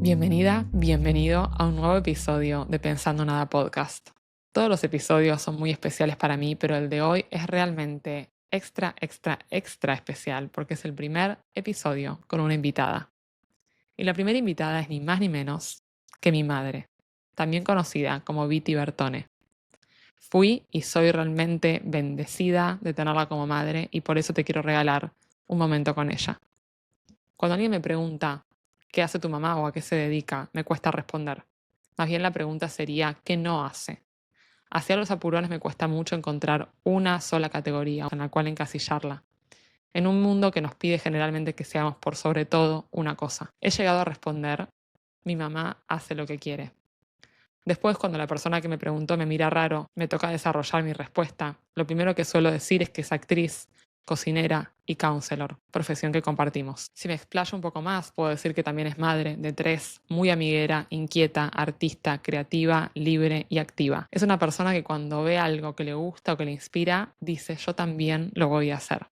Bienvenida, bienvenido a un nuevo episodio de Pensando Nada Podcast. Todos los episodios son muy especiales para mí, pero el de hoy es realmente extra especial porque es el primer episodio con una invitada. Y la primera invitada es ni más ni menos que mi madre, también conocida como Viti Bertone. Fui y soy realmente bendecida de tenerla como madre y por eso te quiero regalar un momento con ella. Cuando alguien me pregunta qué hace tu mamá o a qué se dedica, me cuesta responder. Más bien la pregunta sería ¿qué no hace? Hacia los apurones me cuesta mucho encontrar una sola categoría en la cual encasillarla. En un mundo que nos pide generalmente que seamos por sobre todo una cosa. He llegado a responder, mi mamá hace lo que quiere. Después, cuando la persona que me preguntó me mira raro, me toca desarrollar mi respuesta. Lo primero que suelo decir es que es actriz, cocinera y counselor, profesión que compartimos. Si me explayo un poco más, puedo decir que también es madre de 3, muy amiguera, inquieta, artista, creativa, libre y activa. Es una persona que cuando ve algo que le gusta o que le inspira, dice yo también lo voy a hacer.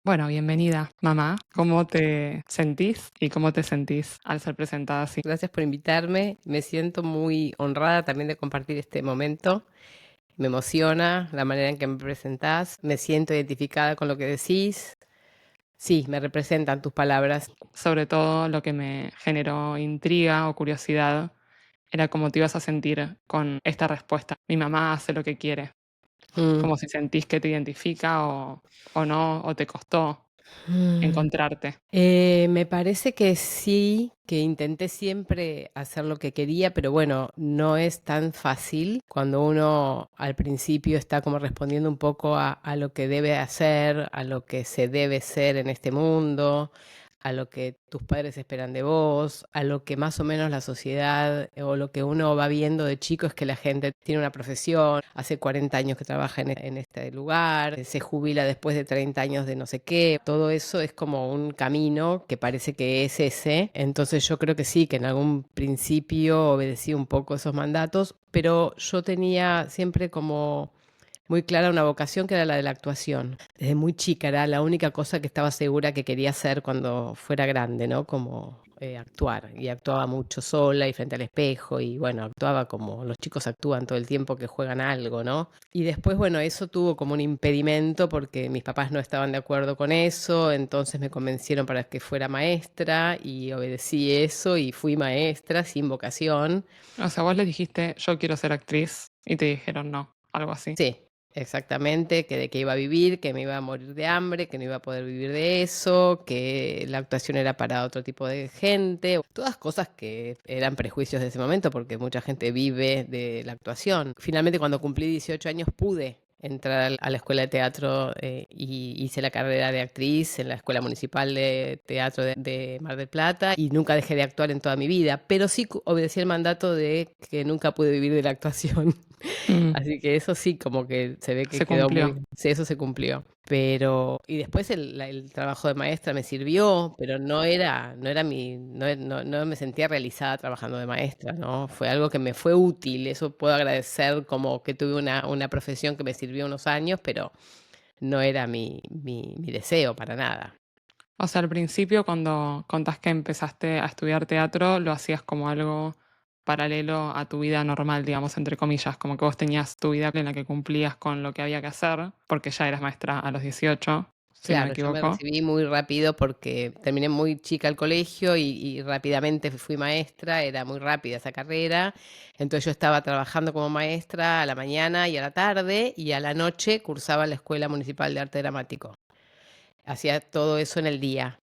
Bueno, bienvenida, mamá. ¿Cómo te sentís y cómo te sentís al ser presentada así? Gracias por invitarme. Me siento muy honrada también de compartir este momento. Me emociona la manera en que me presentás. Me siento identificada con lo que decís. Sí, me representan tus palabras. Sobre todo lo que me generó intriga o curiosidad era cómo te ibas a sentir con esta respuesta. Mi mamá hace lo que quiere. Mm. Como si sentís que te identifica o no, o te costó Mm. encontrarte. Me parece que sí, que intenté siempre hacer lo que quería, pero bueno, no es tan fácil cuando uno al principio está como respondiendo un poco a lo que debe hacer, a lo que se debe ser en este mundo, a lo que tus padres esperan de vos, a lo que más o menos la sociedad o lo que uno va viendo de chico es que la gente tiene una profesión, hace 40 años que trabaja en este lugar, se jubila después de 30 años de no sé qué. Todo eso es como un camino que parece que es ese. Entonces yo creo que sí, que en algún principio obedecí un poco esos mandatos, pero yo tenía siempre como muy clara una vocación que era la de la actuación. Desde muy chica era la única cosa que estaba segura que quería hacer cuando fuera grande, ¿no? Como actuar. Y actuaba mucho sola y frente al espejo y bueno, actuaba como los chicos actúan todo el tiempo que juegan algo, ¿no? Y después, bueno, eso tuvo como un impedimento porque mis papás no estaban de acuerdo con eso, entonces me convencieron para que fuera maestra y obedecí eso y fui maestra sin vocación. O sea, vos les dijiste, yo quiero ser actriz, y te dijeron no, algo así. Sí, exactamente, que de qué iba a vivir, que me iba a morir de hambre, que no iba a poder vivir de eso, que la actuación era para otro tipo de gente, todas cosas que eran prejuicios de ese momento porque mucha gente vive de la actuación. Finalmente cuando cumplí 18 años pude entrar a la escuela de teatro y hice la carrera de actriz en la Escuela Municipal de Teatro de Mar del Plata y nunca dejé de actuar en toda mi vida, pero sí obedecí el mandato de que nunca pude vivir de la actuación. Mm, Así que eso sí, como que se ve que se quedó cumplió. muy, sí, eso se cumplió. Pero, y después el trabajo de maestra me sirvió, pero no era no me sentía realizada trabajando de maestra, ¿no? Fue algo que me fue útil, eso puedo agradecer como que tuve una profesión que me sirvió unos años, pero no era mi deseo para nada. O sea, al principio cuando contás que empezaste a estudiar teatro, lo hacías como algo paralelo a tu vida normal, digamos, entre comillas, como que vos tenías tu vida en la que cumplías con lo que había que hacer, porque ya eras maestra a los 18, si no me Claro, yo me equivoco. recibí muy rápido porque terminé muy chica el colegio y rápidamente fui maestra, era muy rápida esa carrera, entonces yo estaba trabajando como maestra a la mañana y a la tarde y a la noche cursaba en la Escuela Municipal de Arte Dramático. Hacía todo eso en el día.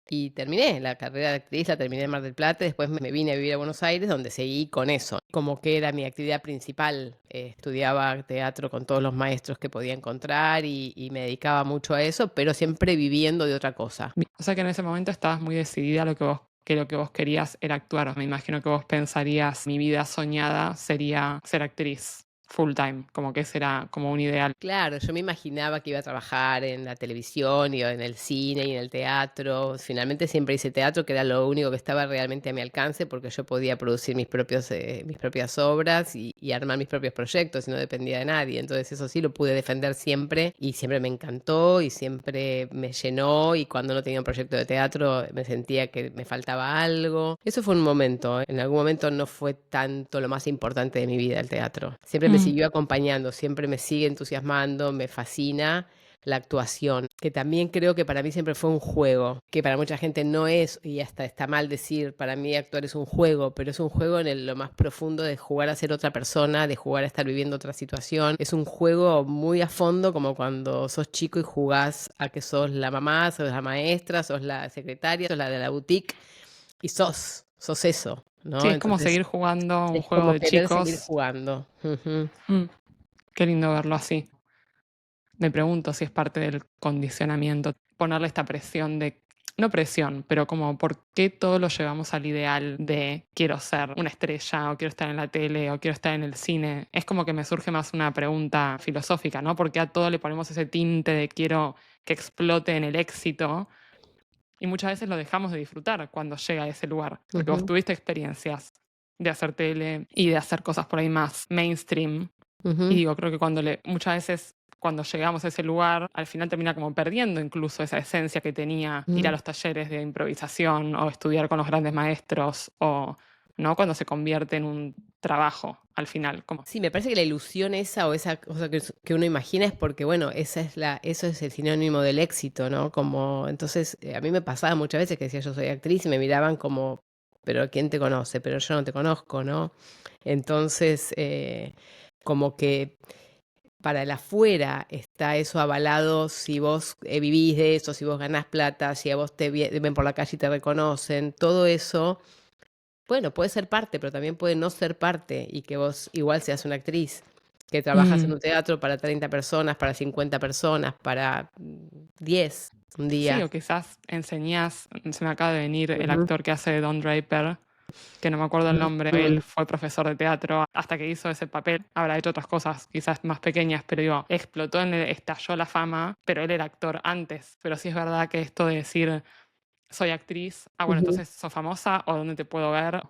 Y terminé la carrera de actriz, la terminé en Mar del Plata, y después me vine a vivir a Buenos Aires, donde seguí con eso, como que era mi actividad principal. Estudiaba teatro con todos los maestros que podía encontrar y me dedicaba mucho a eso, pero siempre viviendo de otra cosa. O sea que en ese momento estabas muy decidida a que lo que vos querías era actuar. Me imagino que vos pensarías, mi vida soñada sería ser actriz. full time, como que ese era como un ideal. Claro, yo me imaginaba que iba a trabajar en la televisión y en el cine y en el teatro. Finalmente siempre hice teatro, que era lo único que estaba realmente a mi alcance, porque yo podía producir mis propias obras y armar mis propios proyectos y no dependía de nadie. Entonces eso sí lo pude defender siempre y siempre me encantó y siempre me llenó, y cuando no tenía un proyecto de teatro me sentía que me faltaba algo. Eso fue un momento, ¿eh? En algún momento no fue tanto lo más importante de mi vida el teatro. Siempre me Mm. siguió acompañando, siempre me sigue entusiasmando, me fascina la actuación, que también creo que para mí siempre fue un juego, que para mucha gente no es, y hasta está mal decir, para mí actuar es un juego, pero es un juego en lo más profundo de jugar a ser otra persona, de jugar a estar viviendo otra situación. Es un juego muy a fondo, como cuando sos chico y jugás a que sos la mamá, sos la maestra, sos la secretaria, sos la de la boutique, y sos eso, Sí, ¿no? es como Entonces seguir jugando un es juego como de querer seguir chicos. jugando. Ujú. Mm, qué lindo verlo así. Me pregunto si es parte del condicionamiento, ponerle esta presión de, no presión, pero como por qué todo lo llevamos al ideal de quiero ser una estrella o quiero estar en la tele o quiero estar en el cine. Es como que me surge más una pregunta filosófica, ¿no? Porque a todo le ponemos ese tinte de quiero que explote en el éxito y muchas veces lo dejamos de disfrutar cuando llega a ese lugar, porque vos Ujú, tuviste experiencias de hacer tele y de hacer cosas por ahí más mainstream. Y ujú, digo, creo que muchas veces cuando llegamos a ese lugar, al final termina como perdiendo incluso esa esencia que tenía ir a ujú. los talleres de improvisación o estudiar con los grandes maestros o, ¿no? Cuando se convierte en un trabajo al final. Como, Sí, me parece que la ilusión esa o esa cosa que uno imagina es porque, bueno, eso es el sinónimo del éxito, ¿no? Como, entonces, a mí me pasaba muchas veces que decía yo soy actriz y me miraban como, pero ¿quién te conoce? Pero yo no te conozco, ¿no? Entonces, como que para el afuera está eso avalado si vos vivís de eso, si vos ganás plata, si a vos ven por la calle y te reconocen, todo eso. Bueno, puede ser parte, pero también puede no ser parte y que vos igual seas una actriz, que trabajas en mm, un teatro para 30 personas, para 50 personas, para 10 un sí, día. o quizás enseñás, se me acaba de venir el Ujú, actor que hace de Don Draper, que no me acuerdo el ujú, nombre, él fue profesor de teatro hasta que hizo ese papel, habrá hecho otras cosas quizás más pequeñas, pero digo, explotó, estalló la fama, pero él era actor antes, pero sí es verdad que esto de decir soy actriz, bueno, ujú. entonces sos famosa o dónde te puedo ver.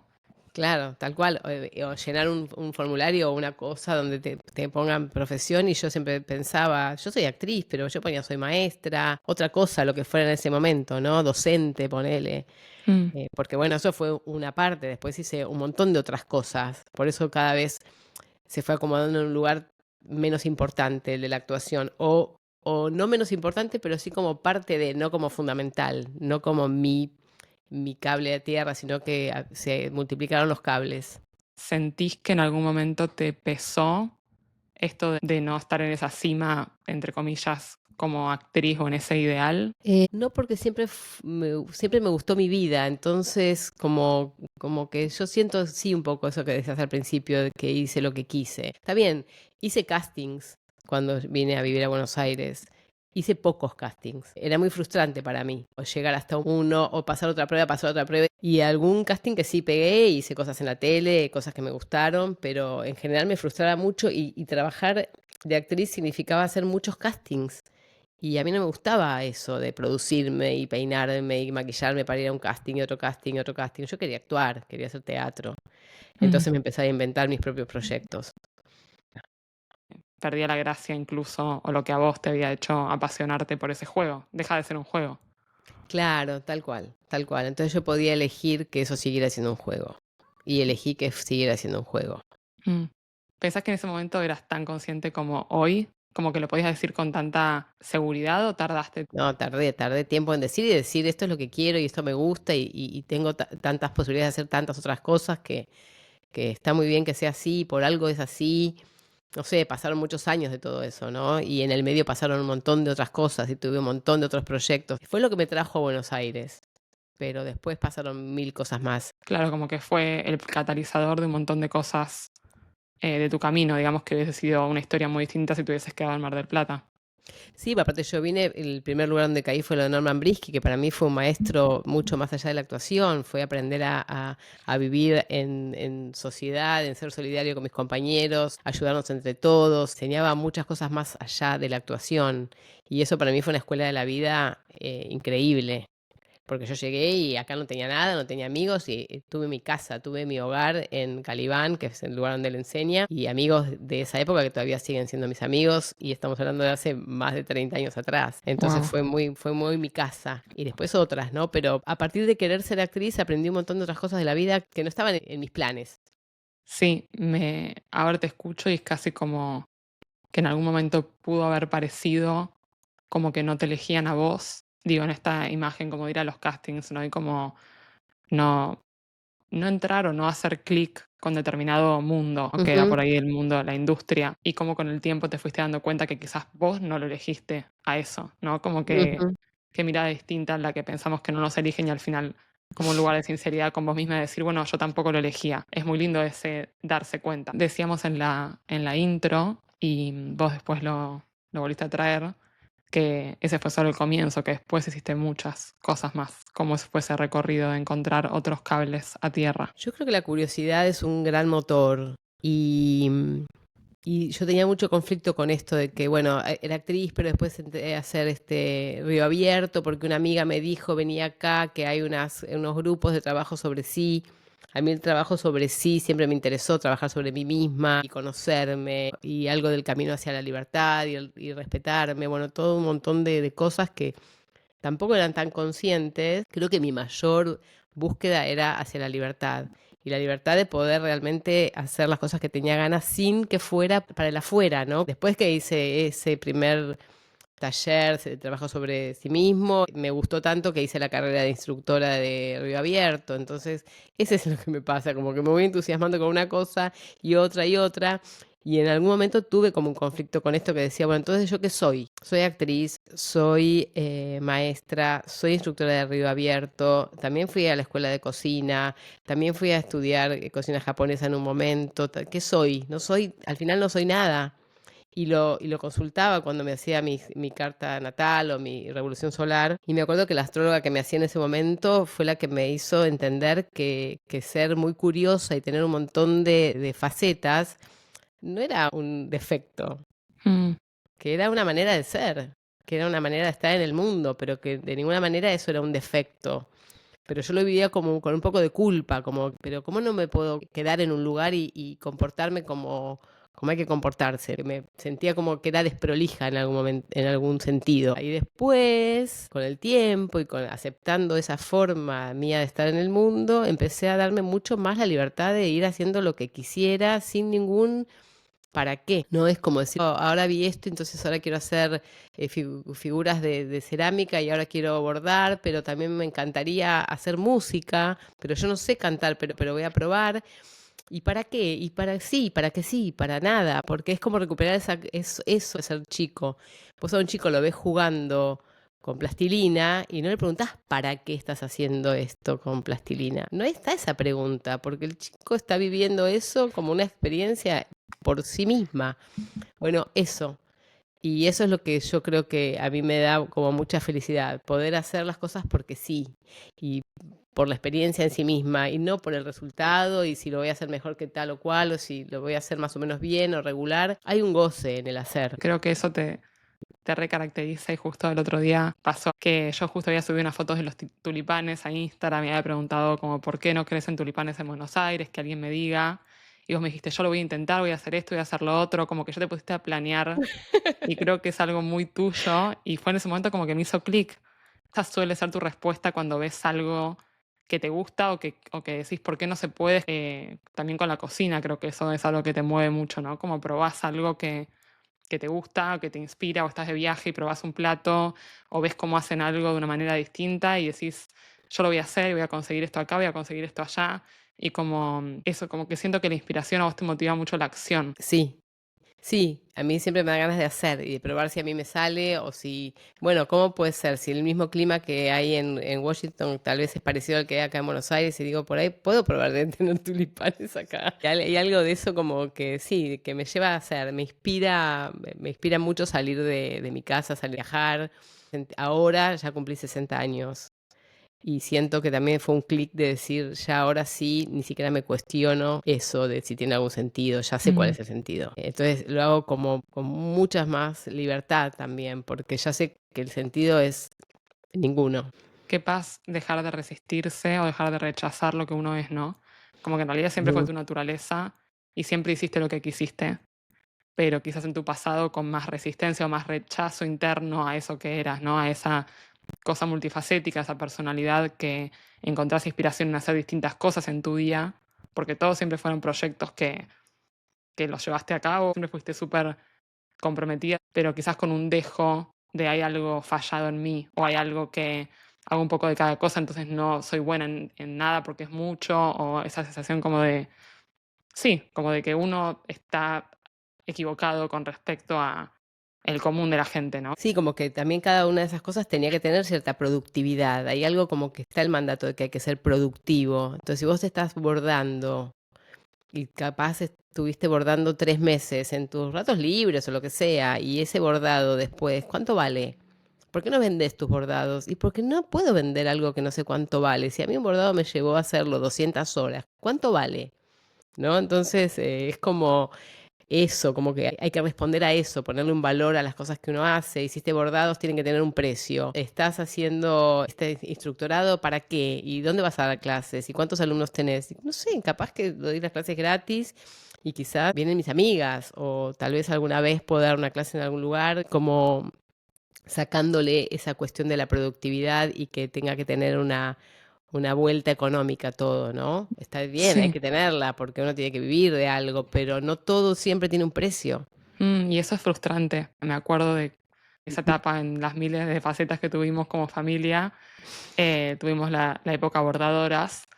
Claro, tal cual. O llenar un formulario o una cosa donde te pongan profesión, y yo siempre pensaba, yo soy actriz, pero yo ponía soy maestra, otra cosa, lo que fuera en ese momento, ¿no? Docente, ponele. Mm, Porque bueno, eso fue una parte, después hice un montón de otras cosas. Por eso cada vez se fue acomodando en un lugar menos importante el de la actuación, o no menos importante, pero sí como parte de, no como fundamental, no como mi cable de tierra, sino que se multiplicaron los cables. ¿Sentís que en algún momento te pesó esto de no estar en esa cima, entre comillas, como actriz o en ese ideal? No, porque siempre me gustó mi vida, entonces como que yo siento sí un poco eso que decías al principio, de que hice lo que quise. Está bien, hice castings cuando vine a vivir a Buenos Aires. Hice pocos castings. Era muy frustrante para mí, o llegar hasta uno, o pasar otra prueba. Y algún casting que sí pegué, hice cosas en la tele, cosas que me gustaron, pero en general me frustraba mucho, y trabajar de actriz significaba hacer muchos castings. Y a mí no me gustaba eso de producirme y peinarme y maquillarme para ir a un casting y otro casting y otro casting. Yo quería actuar, quería hacer teatro. Mm, Entonces me empecé a inventar mis propios proyectos. perdía la gracia incluso, o lo que a vos te había hecho apasionarte por ese juego. Deja de ser un juego. Claro, tal cual, tal cual. Entonces yo podía elegir que eso siguiera siendo un juego. Y elegí que siguiera siendo un juego. Mm. ¿Pensás que en ese momento eras tan consciente como hoy? ¿Como que lo podías decir con tanta seguridad o tardaste? No, tardé tiempo en decir y decir esto es lo que quiero y esto me gusta, y tengo tantas posibilidades de hacer tantas otras cosas que está muy bien que sea así, por algo es así. No sé, pasaron muchos años de todo eso, ¿no? Y en el medio pasaron un montón de otras cosas y tuve un montón de otros proyectos. Fue lo que me trajo a Buenos Aires, pero después pasaron mil cosas más. Claro, como que fue el catalizador de un montón de cosas de tu camino, digamos que hubiese sido una historia muy distinta si te hubieses quedado en Mar del Plata. Sí, aparte yo vine, el primer lugar donde caí fue lo de Norman Brisky, que para mí fue un maestro mucho más allá de la actuación, fue aprender a vivir en sociedad, en ser solidario con mis compañeros, ayudarnos entre todos, enseñaba muchas cosas más allá de la actuación. Y eso para mí fue una escuela de la vida increíble. Porque yo llegué y acá no tenía nada, no tenía amigos y tuve mi casa, tuve mi hogar en Calibán, que es el lugar donde él enseña, y amigos de esa época que todavía siguen siendo mis amigos y estamos hablando de hace más de 30 años atrás. Entonces Wow. fue muy mi casa y después otras, ¿no? Pero a partir de querer ser actriz aprendí un montón de otras cosas de la vida que no estaban en mis planes. Sí, ahora te escucho y es casi como que en algún momento pudo haber parecido como que no te elegían a vos. Digo, en esta imagen, como de ir a los castings, ¿no? Y como no, no entrar o no hacer clic con determinado mundo, o que era Ujú, por ahí el mundo, la industria, y como con el tiempo te fuiste dando cuenta que quizás vos no lo elegiste a eso, ¿no? Como ujú. que mirada distinta a la que pensamos que no nos eligen y al final como un lugar de sinceridad con vos misma de decir, bueno, yo tampoco lo elegía. Es muy lindo ese darse cuenta. Decíamos en la intro, y vos después lo volviste a traer, que ese fue solo el comienzo, que después hiciste muchas cosas más, como fue ese recorrido de encontrar otros cables a tierra. Yo creo que la curiosidad es un gran motor y yo tenía mucho conflicto con esto de que, bueno, era actriz, pero después entré a hacer este Río Abierto porque una amiga me dijo, venía acá, que hay unos grupos de trabajo sobre sí. A mí el trabajo sobre sí siempre me interesó, trabajar sobre mí misma y conocerme y algo del camino hacia la libertad y respetarme, bueno, todo un montón de cosas que tampoco eran tan conscientes. Creo que mi mayor búsqueda era hacia la libertad y la libertad de poder realmente hacer las cosas que tenía ganas sin que fuera para el afuera, ¿no? Después que hice ese primer taller de trabajo sobre sí mismo, me gustó tanto que hice la carrera de instructora de Río Abierto, entonces ese es lo que me pasa, como que me voy entusiasmando con una cosa y otra, y en algún momento tuve como un conflicto con esto que decía, bueno, entonces ¿yo qué soy? Soy actriz, soy maestra, soy instructora de Río Abierto, también fui a la escuela de cocina, también fui a estudiar cocina japonesa en un momento, ¿qué soy? No soy, al final no soy nada. Y lo consultaba cuando me hacía mi carta natal o mi revolución solar. Y me acuerdo que la astróloga que me hacía en ese momento fue la que me hizo entender que ser muy curiosa y tener un montón de facetas no era un defecto, Mm, que era una manera de ser, que era una manera de estar en el mundo, pero que de ninguna manera eso era un defecto. Pero yo lo vivía como con un poco de culpa, como, pero ¿cómo no me puedo quedar en un lugar y comportarme como hay que comportarse? Me sentía como que era desprolija en algún momento, en algún sentido. Y después, con el tiempo y aceptando esa forma mía de estar en el mundo, empecé a darme mucho más la libertad de ir haciendo lo que quisiera sin ningún ¿para qué? No es como decir, "Oh, ahora vi esto, entonces ahora quiero hacer figuras de cerámica y ahora quiero bordar, pero también me encantaría hacer música, pero yo no sé cantar, pero voy a probar. ¿Y para qué? Y para qué sí, para nada, porque es como recuperar eso de ser chico. Vos a un chico lo ves jugando con plastilina y no le preguntás para qué estás haciendo esto con plastilina. No está esa pregunta, porque el chico está viviendo eso como una experiencia por sí misma. Bueno, eso. Y eso es lo que yo creo que a mí me da como mucha felicidad, poder hacer las cosas porque sí, y por la experiencia en sí misma, y no por el resultado, y si lo voy a hacer mejor que tal o cual, o si lo voy a hacer más o menos bien o regular. Hay un goce en el hacer. creo que eso te recaracteriza y justo el otro día pasó que yo justo había subido unas fotos de los tulipanes a Instagram y había preguntado como por qué no crecen tulipanes en Buenos Aires, que alguien me diga. Y vos me dijiste, yo lo voy a intentar, voy a hacer esto, voy a hacer lo otro, como que yo te pusiste a planear y creo que es algo muy tuyo y fue en ese momento como que me hizo clic. Esa suele ser tu respuesta cuando ves algo que te gusta o que decís por qué no se puede. También con la cocina creo que eso es algo que te mueve mucho, ¿no? Como probás algo que te gusta, o que te inspira, o estás de viaje y probás un plato, o ves cómo hacen algo de una manera distinta y decís, yo lo voy a hacer y voy a conseguir esto acá, voy a conseguir esto allá. Y como eso, como que siento que la inspiración a vos te motiva mucho la acción. Sí, Sí, a mí siempre me da ganas de hacer y de probar si a mí me sale o si, bueno, ¿cómo puede ser? Si el mismo clima que hay en Washington tal vez es parecido al que hay acá en Buenos Aires y digo, por ahí puedo probar de tener tulipanes acá. Y algo de eso como que sí, que me lleva a hacer, me inspira mucho salir de mi casa, salir a viajar. Ahora ya cumplí 60 años. Y siento que también fue un clic de decir, ya ahora sí, ni siquiera me cuestiono eso de si tiene algún sentido, ya sé cuál Mm. es el sentido. Entonces lo hago como con muchas más libertad también, porque ya sé que el sentido es ninguno. Qué paz dejar de resistirse o dejar de rechazar lo que uno es, ¿no? Como que en realidad siempre fue Ujú. tu naturaleza y siempre hiciste lo que quisiste, pero quizás en tu pasado con más resistencia o más rechazo interno a eso que eras, ¿no? A esa cosa multifacética, esa personalidad que encontrás inspiración en hacer distintas cosas en tu día, porque todos siempre fueron proyectos que los llevaste a cabo, siempre fuiste súper comprometida, pero quizás con un dejo de hay algo fallado en mí o hay algo que hago un poco de cada cosa, entonces no soy buena en nada porque es mucho, o esa sensación como de, sí, como de que uno está equivocado con respecto a el común de la gente, ¿no? Sí, como que también cada una de esas cosas tenía que tener cierta productividad. Hay algo como que está el mandato de que hay que ser productivo. Entonces, si vos te estás bordando y capaz estuviste bordando 3 meses en tus ratos libres o lo que sea, y ese bordado después, ¿cuánto vale? ¿Por qué no vendes tus bordados? ¿Y por qué no puedo vender algo que no sé cuánto vale? Si a mí un bordado me llevó a hacerlo 200 horas, ¿cuánto vale? ¿No? Entonces es como eso, como que hay que responder a eso, ponerle un valor a las cosas que uno hace. Hiciste bordados, tienen que tener un precio. Estás haciendo este instructorado, ¿para qué? ¿Y dónde vas a dar clases? ¿Y cuántos alumnos tenés? No sé, capaz que doy las clases gratis y quizás vienen mis amigas o tal vez alguna vez puedo dar una clase en algún lugar, como sacándole esa cuestión de la productividad y que tenga que tener una vuelta económica todo, ¿no? Está bien, hay Sí. que tenerla porque uno tiene que vivir de algo, pero no todo siempre tiene un precio. Y eso es frustrante. Me acuerdo de esa etapa en las miles de facetas que tuvimos como familia. Tuvimos la época bordadoras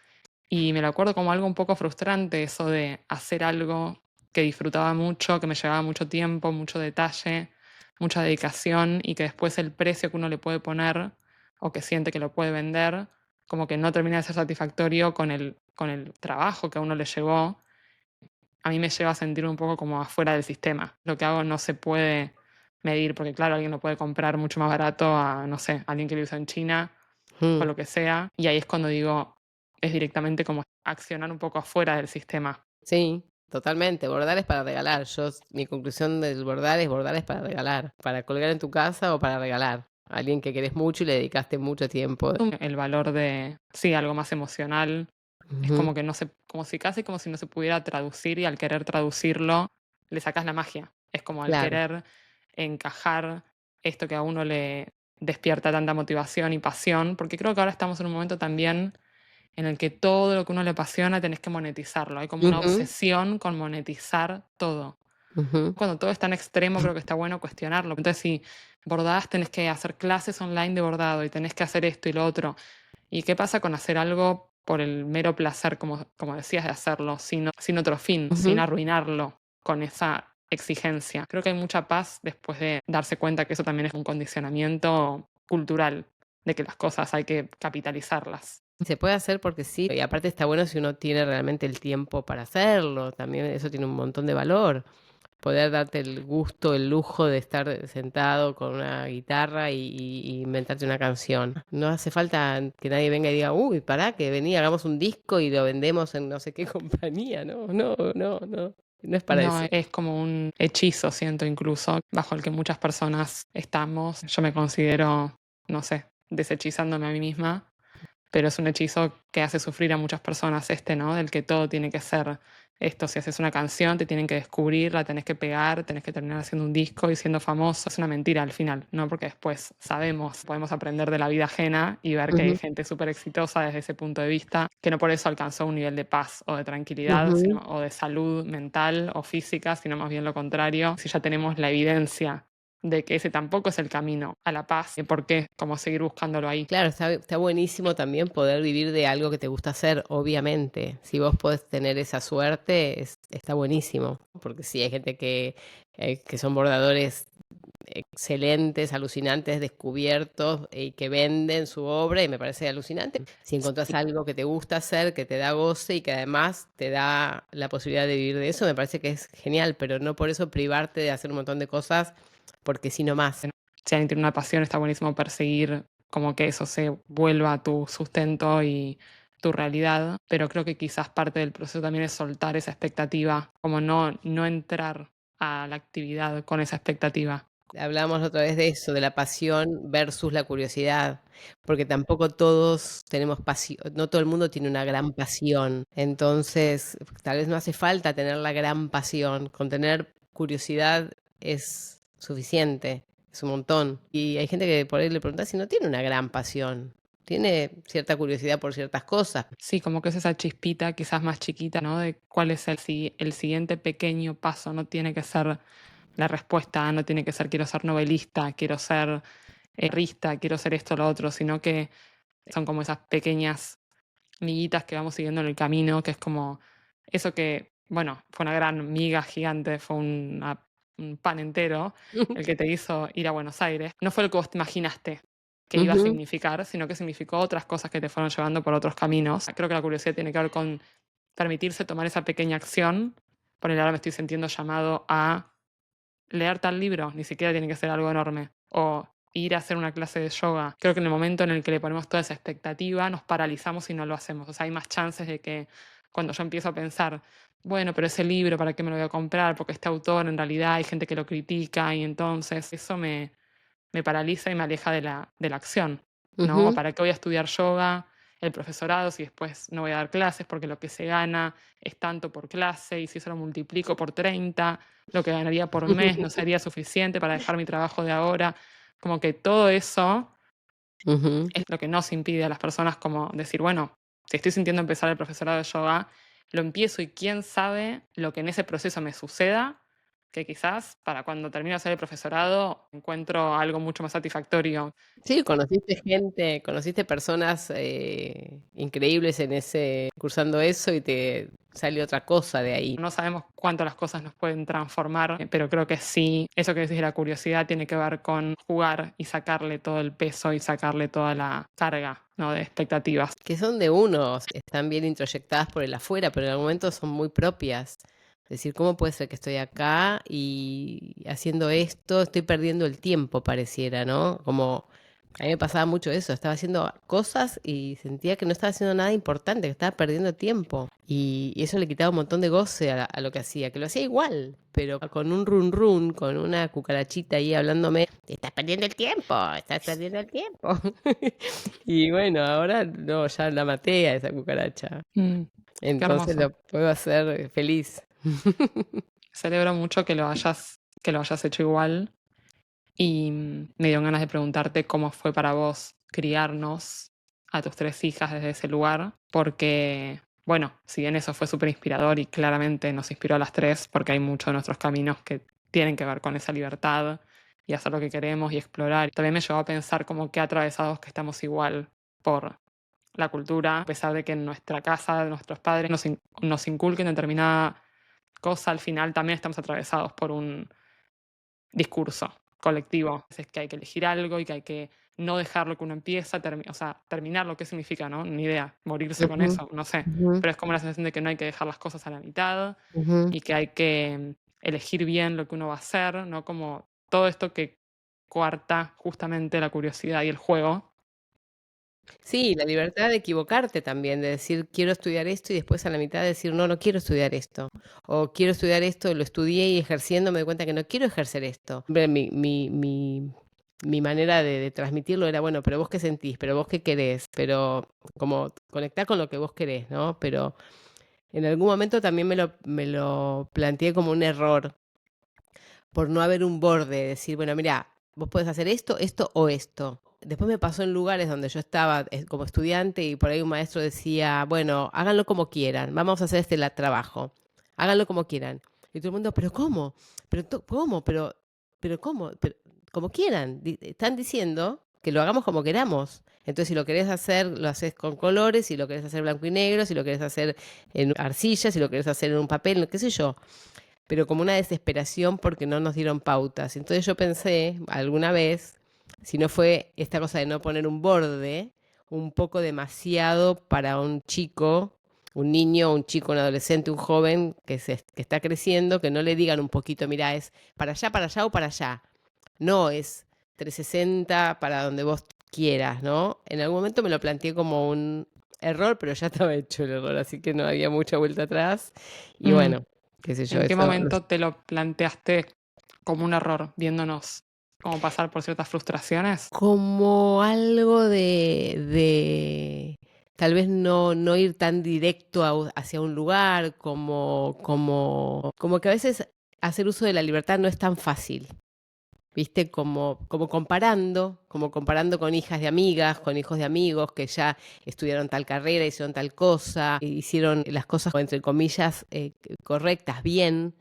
y me lo acuerdo como algo un poco frustrante, eso de hacer algo que disfrutaba mucho, que me llevaba mucho tiempo, mucho detalle, mucha dedicación y que después el precio que uno le puede poner o que siente que lo puede vender, como que no termina de ser satisfactorio con el trabajo que a uno le llevó. A mí me lleva a sentir un poco como afuera del sistema. Lo que hago no se puede medir porque claro, alguien lo puede comprar mucho más barato a, no sé, alguien que lo usa en China o Mm, lo que sea. Y ahí es cuando digo, es directamente como accionar un poco afuera del sistema. sí, totalmente. Bordar es para regalar. Mi conclusión del bordar es para regalar, para colgar en tu casa o para regalar a alguien que querés mucho y le dedicaste mucho tiempo. El valor de, sí, algo más emocional, es Ujú, como que no se, como si casi como si no se pudiera traducir y al querer traducirlo le sacas la magia. Es como al claro. querer encajar esto que a uno le despierta tanta motivación y pasión, porque creo que ahora estamos en un momento también en el que todo lo que a uno le apasiona tenés que monetizarlo. Hay como una Ujú, obsesión con monetizar todo. ujú, Cuando todo es tan extremo, creo que está bueno cuestionarlo. Entonces, si bordás, tenés que hacer clases online de bordado y tenés que hacer esto y lo otro. ¿Y qué pasa con hacer algo por el mero placer, como decías, de hacerlo, sin otro fin, sin ujú. arruinarlo con esa exigencia? Creo que hay mucha paz después de darse cuenta que eso también es un condicionamiento cultural, de que las cosas hay que capitalizarlas. Se puede hacer porque sí, y aparte está bueno si uno tiene realmente el tiempo para hacerlo, también eso tiene un montón de valor. Poder darte el gusto, el lujo de estar sentado con una guitarra y inventarte una canción. No hace falta que nadie venga y diga, uy, pará, que vení, hagamos un disco y lo vendemos en no sé qué compañía. No, no, no, no. No es para No, eso. es como un hechizo, siento incluso, bajo el que muchas personas estamos. Yo me considero, no sé, deshechizándome a mí misma, pero es un hechizo que hace sufrir a muchas personas este, ¿no? Del que todo tiene que ser esto. Si haces una canción, te tienen que descubrir, la tenés que pegar, tenés que terminar haciendo un disco y siendo famoso. Es una mentira al final, ¿no? Porque después sabemos, podemos aprender de la vida ajena y ver que hay Ujú, gente súper exitosa desde ese punto de vista, que no por eso alcanzó un nivel de paz o de tranquilidad, ujú. sino, o de salud mental o física, sino más bien lo contrario. Si ya tenemos la evidencia de que ese tampoco es el camino a la paz, ¿por qué? Como seguir buscándolo ahí. Claro, está buenísimo también poder vivir de algo que te gusta hacer, obviamente. Si vos podés tener esa suerte, está buenísimo, porque sí, hay gente que son bordadores excelentes, alucinantes, descubiertos y que venden su obra y me parece alucinante. Si encontrás algo que te gusta hacer, que te da goce y que además te da la posibilidad de vivir de eso, me parece que es genial, pero no por eso privarte de hacer un montón de cosas, porque si no más. Si alguien tiene una pasión, está buenísimo perseguir como que eso se vuelva tu sustento y tu realidad, pero creo que quizás parte del proceso también es soltar esa expectativa, como no entrar a la actividad con esa expectativa. Hablamos otra vez de eso, de la pasión versus la curiosidad, porque tampoco todos tenemos pasión, no todo el mundo tiene una gran pasión, entonces tal vez no hace falta tener la gran pasión, con tener curiosidad es suficiente, es un montón. Y hay gente que por ahí le pregunta si no tiene una gran pasión, tiene cierta curiosidad por ciertas cosas. Sí, como que es esa chispita quizás más chiquita, ¿no? De cuál es el siguiente pequeño paso, no tiene que ser la respuesta, no tiene que ser quiero ser novelista, quiero ser guitarrista, quiero ser esto o lo otro, sino que son como esas pequeñas miguitas que vamos siguiendo en el camino, que es como eso que, bueno, fue una gran miga gigante, fue un pan entero el que te hizo ir a Buenos Aires. No fue lo que vos te imaginaste que iba a Ujú, significar, sino que significó otras cosas que te fueron llevando por otros caminos. Creo que la curiosidad tiene que ver con permitirse tomar esa pequeña acción. Por ahora me estoy sintiendo llamado a leer tal libro, ni siquiera tiene que ser algo enorme. O ir a hacer una clase de yoga. Creo que en el momento en el que le ponemos toda esa expectativa, nos paralizamos y no lo hacemos. O sea, hay más chances de que cuando yo empiezo a pensar, bueno, pero ese libro, ¿para qué me lo voy a comprar? Porque este autor en realidad hay gente que lo critica y entonces eso me paraliza y me aleja de la acción, ¿no? ujú. ¿Para qué voy a estudiar yoga, el profesorado, si después no voy a dar clases porque lo que se gana es tanto por clase y si eso lo multiplico por 30, lo que ganaría por mes no sería suficiente para dejar mi trabajo de ahora? Como que todo eso Ujú. es lo que nos impide a las personas como decir, bueno, si estoy sintiendo empezar el profesorado de yoga, lo empiezo y quién sabe lo que en ese proceso me suceda, que quizás para cuando termine de hacer el profesorado encuentro algo mucho más satisfactorio. Sí, conociste gente, conociste personas increíbles en ese, cursando eso y te salió otra cosa de ahí. No sabemos cuánto las cosas nos pueden transformar, pero creo que sí, eso que decís de la curiosidad tiene que ver con jugar y sacarle todo el peso y sacarle toda la carga, ¿no? De expectativas. Que son de uno, están bien introyectadas por el afuera, pero en algún momento son muy propias. Es decir, ¿cómo puede ser que estoy acá y haciendo esto, estoy perdiendo el tiempo, pareciera, ¿no? Como a mí me pasaba mucho eso, estaba haciendo cosas y sentía que no estaba haciendo nada importante, que estaba perdiendo tiempo. Y eso le quitaba un montón de goce a lo que hacía, que lo hacía igual, pero con un run run, con una cucarachita ahí hablándome, estás perdiendo el tiempo, estás perdiendo el tiempo. Y bueno, ahora no, ya la maté a esa cucaracha. Mm, qué Entonces hermoso. lo puedo hacer feliz. Celebro mucho que lo hayas hecho igual y me dio ganas de preguntarte cómo fue para vos criarnos a tus tres hijas desde ese lugar, porque, bueno, si bien eso fue súper inspirador y claramente nos inspiró a las tres, porque hay muchos de nuestros caminos que tienen que ver con esa libertad y hacer lo que queremos y explorar. También me llevó a pensar como que atravesados que estamos igual por la cultura, a pesar de que en nuestra casa, nuestros padres nos inculquen determinada cosa, al final también estamos atravesados por un discurso colectivo. Es que hay que elegir algo y que hay que no dejar lo que uno empieza, o sea, terminar lo que significa, ¿no? Ni idea, morirse con Ujú, eso, no sé. ujú, Pero es como la sensación de que no hay que dejar las cosas a la mitad ujú. y que hay que elegir bien lo que uno va a hacer, ¿no? Como todo esto que coarta justamente la curiosidad y el juego. Sí, la libertad de equivocarte también, de decir quiero estudiar esto y después a la mitad decir no, no quiero estudiar esto. O quiero estudiar esto, lo estudié y ejerciendo me doy cuenta que no quiero ejercer esto. Hombre, mi manera de transmitirlo era, bueno, pero vos qué sentís, pero vos qué querés, pero como conectar con lo que vos querés, ¿no? Pero en algún momento también me lo planteé como un error por no haber un borde, decir, bueno, mira, vos podés hacer esto, esto o esto. Después me pasó en lugares donde yo estaba como estudiante y por ahí un maestro decía, bueno, háganlo como quieran, vamos a hacer este trabajo, háganlo como quieran. Y todo el mundo, pero ¿cómo? ¿Pero cómo? ¿Pero cómo? Pero, como quieran. Están diciendo que lo hagamos como queramos. Entonces, si lo querés hacer, lo haces con colores, si lo querés hacer blanco y negro, si lo querés hacer en arcilla, si lo querés hacer en un papel, qué sé yo. Pero como una desesperación porque no nos dieron pautas. Entonces yo pensé alguna vez, si no fue esta cosa de no poner un borde, un poco demasiado para un chico, un niño, un chico, un adolescente, un joven que está creciendo, que no le digan un poquito, mira, es para allá o para allá. No es 360 para donde vos quieras, ¿no? En algún momento me lo planteé como un error, pero ya estaba hecho el error, así que no había mucha vuelta atrás. Y Mm. bueno, qué sé yo, ¿En qué eso. momento te lo planteaste como un error, viéndonos cómo pasar por ciertas frustraciones? Como algo de tal vez no ir tan directo hacia un lugar, como que a veces hacer uso de la libertad no es tan fácil. ¿Viste? Como comparando con hijas de amigas, con hijos de amigos que ya estudiaron tal carrera, hicieron tal cosa, hicieron las cosas, entre comillas, correctas, bien,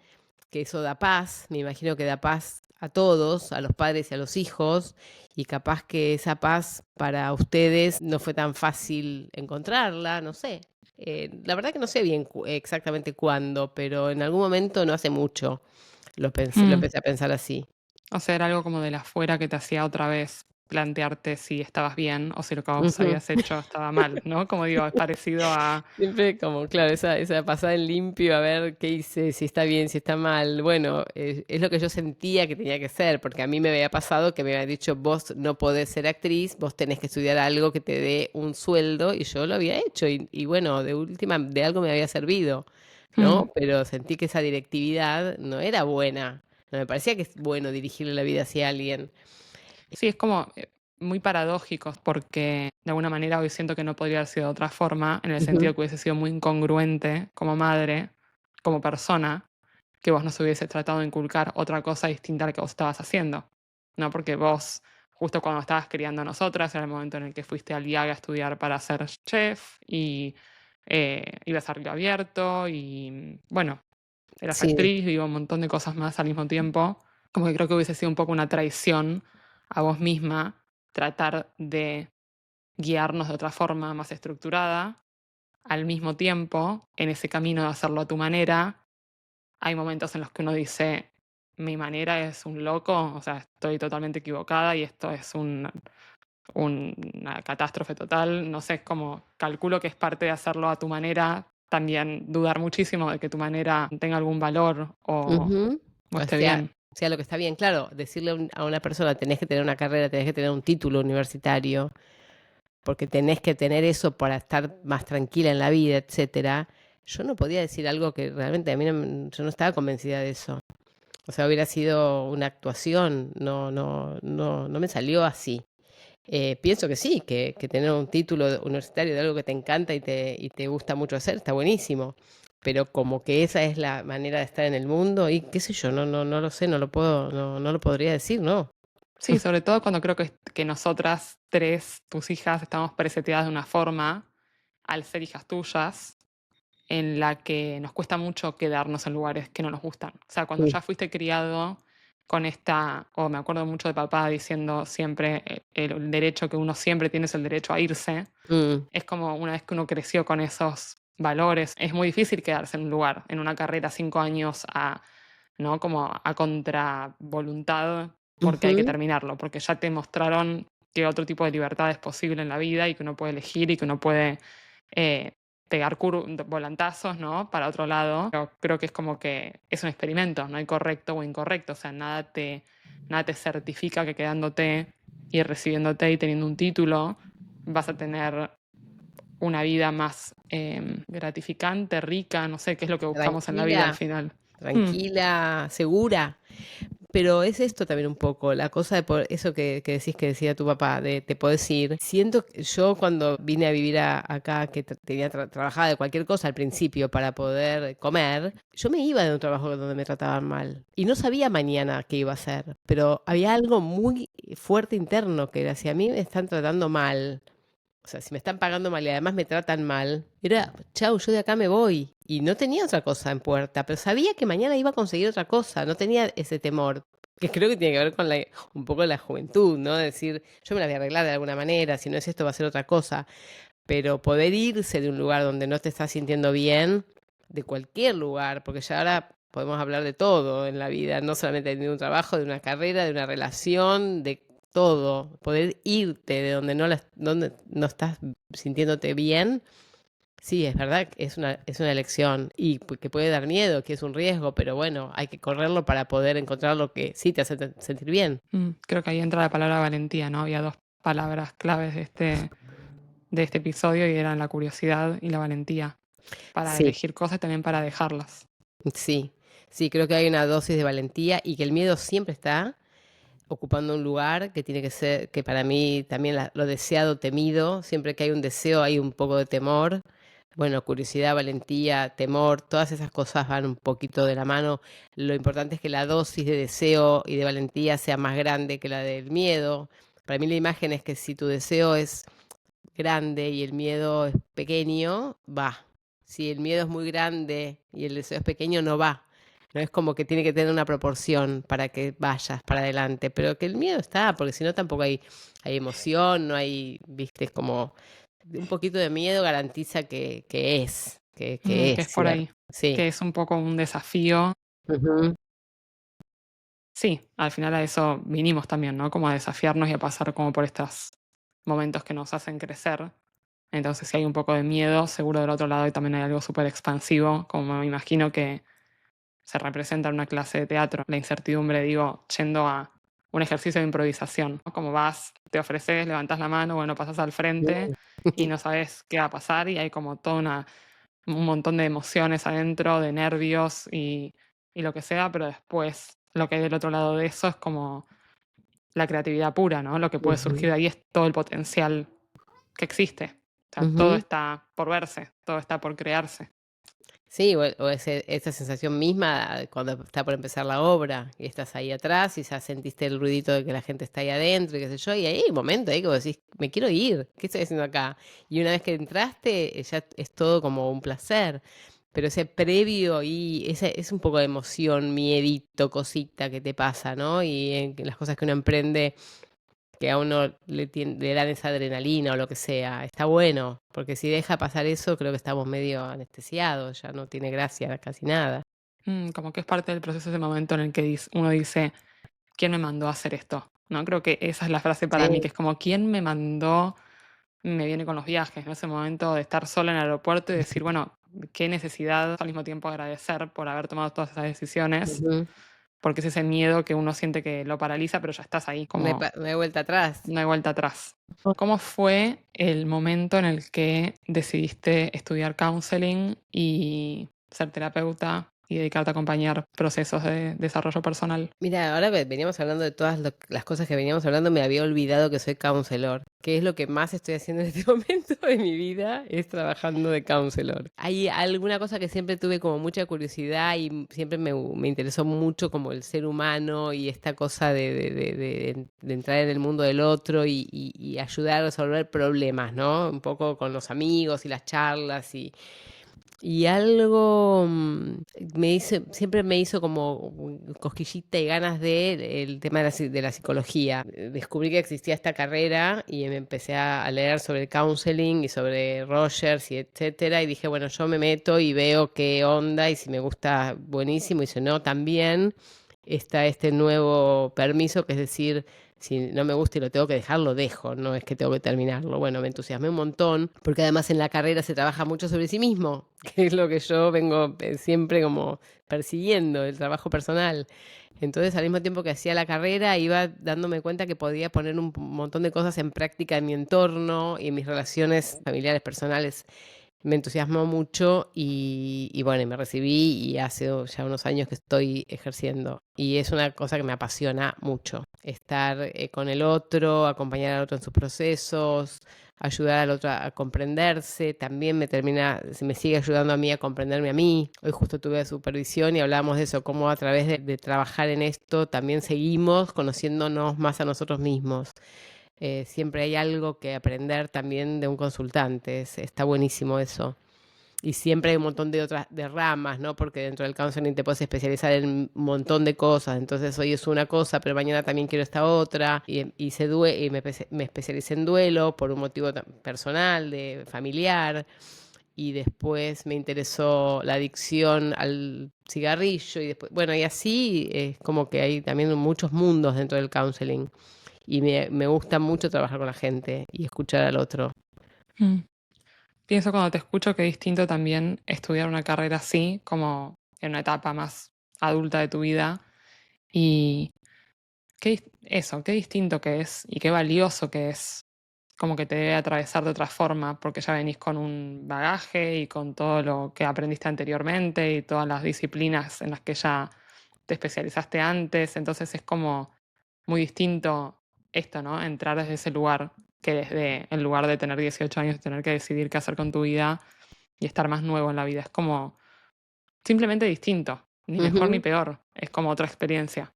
que eso da paz, me imagino que da paz a todos, a los padres y a los hijos, y capaz que esa paz para ustedes no fue tan fácil encontrarla, no sé. La verdad que no sé bien exactamente cuándo, pero en algún momento, no hace mucho, lo Mm. empecé a pensar así. O sea, era algo como de la afuera que te hacía otra vez plantearte si estabas bien o si lo que vos Ujú. habías hecho estaba mal, ¿no? Como digo, es parecido a... Siempre como, claro, esa pasada en limpio a ver qué hice, si está bien, si está mal. Bueno, es lo que yo sentía que tenía que ser, porque a mí me había pasado que me había dicho, vos no podés ser actriz, vos tenés que estudiar algo que te dé un sueldo, y yo lo había hecho, y bueno, de última, de algo me había servido, Mm. ¿no? Pero sentí que esa directividad no era buena. No me parecía que es bueno dirigirle la vida hacia alguien. Sí, es como muy paradójico porque de alguna manera hoy siento que no podría haber sido de otra forma, en el Ujú, sentido que hubiese sido muy incongruente como madre, como persona, que vos nos hubieses tratado de inculcar otra cosa distinta a la que vos estabas haciendo, ¿no? Porque vos, justo cuando estabas criando a nosotras, era el momento en el que fuiste al IAG a estudiar para ser chef y ibas a Río Abierto y, bueno, eras sí. actriz, digo, un montón de cosas más al mismo tiempo. Como que creo que hubiese sido un poco una traición a vos misma tratar de guiarnos de otra forma más estructurada. Al mismo tiempo, en ese camino de hacerlo a tu manera, hay momentos en los que uno dice, mi manera es un loco, o sea, estoy totalmente equivocada y esto es una catástrofe total. No sé, es como calculo que es parte de hacerlo a tu manera, también dudar muchísimo de que tu manera tenga algún valor Ujú. o O esté bien. sea, lo que está bien, claro, decirle a una persona, tenés que tener una carrera, tenés que tener un título universitario, porque tenés que tener eso para estar más tranquila en la vida, etcétera. Yo no podía decir algo que realmente a mí yo no estaba convencida de eso. O sea, hubiera sido una actuación, no me salió así. Pienso que sí, que tener un título universitario de algo que te encanta y te gusta mucho hacer está buenísimo. Pero como que esa es la manera de estar en el mundo, y qué sé yo, no lo sé, no lo podría decir, ¿no? Sí, sobre todo cuando creo que nosotras tres, tus hijas, estamos preseteadas de una forma, al ser hijas tuyas, en la que nos cuesta mucho quedarnos en lugares que no nos gustan. O sea, cuando Mm, ya fuiste criado con esta, o me acuerdo mucho de papá diciendo siempre, el derecho que uno siempre tiene es el derecho a irse, mm, es como una vez que uno creció con esos valores, es muy difícil quedarse en un lugar, en una carrera 5 años ¿no? Como a contra voluntad, porque hay que ujú, terminarlo, porque ya te mostraron que otro tipo de libertad es posible en la vida y que uno puede elegir y que uno puede eh, pegar volantazos, ¿no? Para otro lado. Pero creo que es como que es un experimento, no hay correcto o incorrecto, o sea, nada te certifica que quedándote y recibiéndote y teniendo un título vas a tener una vida más gratificante, rica, no sé qué es lo que buscamos en la vida al tranquila, final. Hmm. tranquila, segura. Pero es esto también un poco, la cosa de eso que decís que decía tu papá, de te podés ir. Siento que yo cuando vine a vivir acá, que tenía trabajaba de cualquier cosa al principio para poder comer, yo me iba de un trabajo donde me trataban mal. Y no sabía mañana qué iba a hacer, pero había algo muy fuerte interno que era, si a mí me están tratando mal, o sea, si me están pagando mal y además me tratan mal, era, chau, yo de acá me voy. Y no tenía otra cosa en puerta, pero sabía que mañana iba a conseguir otra cosa, no tenía ese temor. Que creo que tiene que ver con un poco la juventud, ¿no? Decir, yo me la voy a arreglar de alguna manera, si no es esto va a ser otra cosa. Pero poder irse de un lugar donde no te estás sintiendo bien, de cualquier lugar, porque ya ahora podemos hablar de todo en la vida, no solamente de un trabajo, de una carrera, de una relación, de todo. Poder irte de donde donde no estás sintiéndote bien. Sí, es verdad que es una elección y que puede dar miedo, que es un riesgo, pero bueno, hay que correrlo para poder encontrar lo que sí te hace sentir bien. Creo que ahí entra la palabra valentía, ¿no? Había dos palabras claves de este episodio y eran la curiosidad y la valentía para Sí, elegir cosas y también para dejarlas. sí, sí, creo que hay una dosis de valentía y que el miedo siempre está ocupando un lugar que tiene que ser, que para mí también lo deseado, temido, siempre que hay un deseo hay un poco de temor. Bueno, curiosidad, valentía, temor, todas esas cosas van un poquito de la mano. Lo importante es que la dosis de deseo y de valentía sea más grande que la del miedo. Para mí la imagen es que si tu deseo es grande y el miedo es pequeño, va. Si el miedo es muy grande y el deseo es pequeño, no va. No es como que tiene que tener una proporción para que vayas para adelante, pero que el miedo está, porque si no tampoco hay emoción, no hay, viste, es como un poquito de miedo garantiza que Que es es por cierto. ahí, Sí. que es un poco un desafío. Ujú, Sí, al final a eso vinimos también, ¿no? Como a desafiarnos y a pasar como por estos momentos que nos hacen crecer. Entonces, si hay un poco de miedo, seguro del otro lado también hay algo súper expansivo, como me imagino que se representa en una clase de teatro. La incertidumbre, digo, yendo a un ejercicio de improvisación, ¿no? Como vas, te ofreces, levantas la mano, bueno, pasas al frente ujú. y no sabes qué va a pasar y hay como un montón de emociones adentro, de nervios y lo que sea, pero después lo que hay del otro lado de eso es como la creatividad pura, ¿no? Lo que puede surgir Ujú, de ahí es todo el potencial que existe. O sea, todo ujú. está por verse, todo está por crearse. Sí, o esa sensación misma cuando está por empezar la obra y estás ahí atrás y ya sentiste el ruidito de que la gente está ahí adentro y qué sé yo, y ahí hay un momento ahí que vos decís, me quiero ir, ¿qué estoy haciendo acá? Y una vez que entraste, ya es todo como un placer, pero ese previo y ese es un poco de emoción, miedito, cosita que te pasa, ¿no? Y en las cosas que uno emprende que a uno le dan esa adrenalina o lo que sea. Está bueno, porque si deja pasar eso, creo que estamos medio anestesiados, ya no tiene gracia casi nada. Como que es parte del proceso ese momento en el que uno dice, ¿quién me mandó a hacer esto? ¿No? Creo que esa es la frase para mí, que Sí. es como, ¿quién me mandó? Me viene con los viajes, ¿no? Ese momento de estar sola en el aeropuerto y decir, bueno, qué necesidad, al mismo tiempo agradecer por haber tomado todas esas decisiones, Ujú. porque es ese miedo que uno siente que lo paraliza, pero ya estás ahí, como No hay vuelta atrás. no hay vuelta atrás. ¿Cómo fue el momento en el que decidiste estudiar counseling y ser terapeuta y dedicarte a acompañar procesos de desarrollo personal? Mira, ahora veníamos hablando de todas las cosas que veníamos hablando, me había olvidado que soy counselor, que es lo que más estoy haciendo en este momento de mi vida, es trabajando de counselor. Hay alguna cosa que siempre tuve como mucha curiosidad y siempre me interesó mucho como el ser humano y esta cosa de entrar en el mundo del otro y ayudar a resolver problemas, ¿no? Un poco con los amigos y las charlas y algo siempre me hizo como cosquillita y ganas de el tema de de la psicología. Descubrí que existía esta carrera y me empecé a leer sobre el counseling y sobre Rogers y etcétera. Y dije, bueno, yo me meto y veo qué onda y si me gusta, buenísimo. Y si no, también está este nuevo permiso, que es decir, si no me gusta y lo tengo que dejar, lo dejo, no es que tengo que terminarlo. Bueno, me entusiasmé un montón, porque además en la carrera se trabaja mucho sobre sí mismo, que es lo que yo vengo siempre como persiguiendo, el trabajo personal. Entonces, al mismo tiempo que hacía la carrera, iba dándome cuenta que podía poner un montón de cosas en práctica en mi entorno y en mis relaciones familiares, personales. Me entusiasmó mucho y bueno, y me recibí y hace ya unos años que estoy ejerciendo. Y es una cosa que me apasiona mucho. Estar con el otro, acompañar al otro en sus procesos, ayudar al otro a comprenderse. También me sigue ayudando a mí a comprenderme a mí. Hoy justo tuve supervisión y hablábamos de eso, cómo a través de trabajar en esto también seguimos conociéndonos más a nosotros mismos. Siempre hay algo que aprender también de un consultante, está buenísimo eso. Y siempre hay un montón de otras de ramas, ¿no? Porque dentro del counseling te puedes especializar en un montón de cosas. Entonces hoy es una cosa, pero mañana también quiero esta otra. Y me especialicé en duelo por un motivo personal, de familiar. Y después me interesó la adicción al cigarrillo. Y después, bueno, y así es como que hay también muchos mundos dentro del counseling. Y me gusta mucho trabajar con la gente y escuchar al otro. Mm. Pienso cuando te escucho que es distinto también estudiar una carrera así, como en una etapa más adulta de tu vida. Y qué distinto que es y qué valioso que es, como que te debe atravesar de otra forma, porque ya venís con un bagaje y con todo lo que aprendiste anteriormente y todas las disciplinas en las que ya te especializaste antes, entonces es como muy distinto esto, ¿no? Entrar desde ese lugar que desde el lugar de tener 18 años y tener que decidir qué hacer con tu vida y estar más nuevo en la vida. Es como simplemente distinto, ni mejor ni Ujú. peor, es como otra experiencia.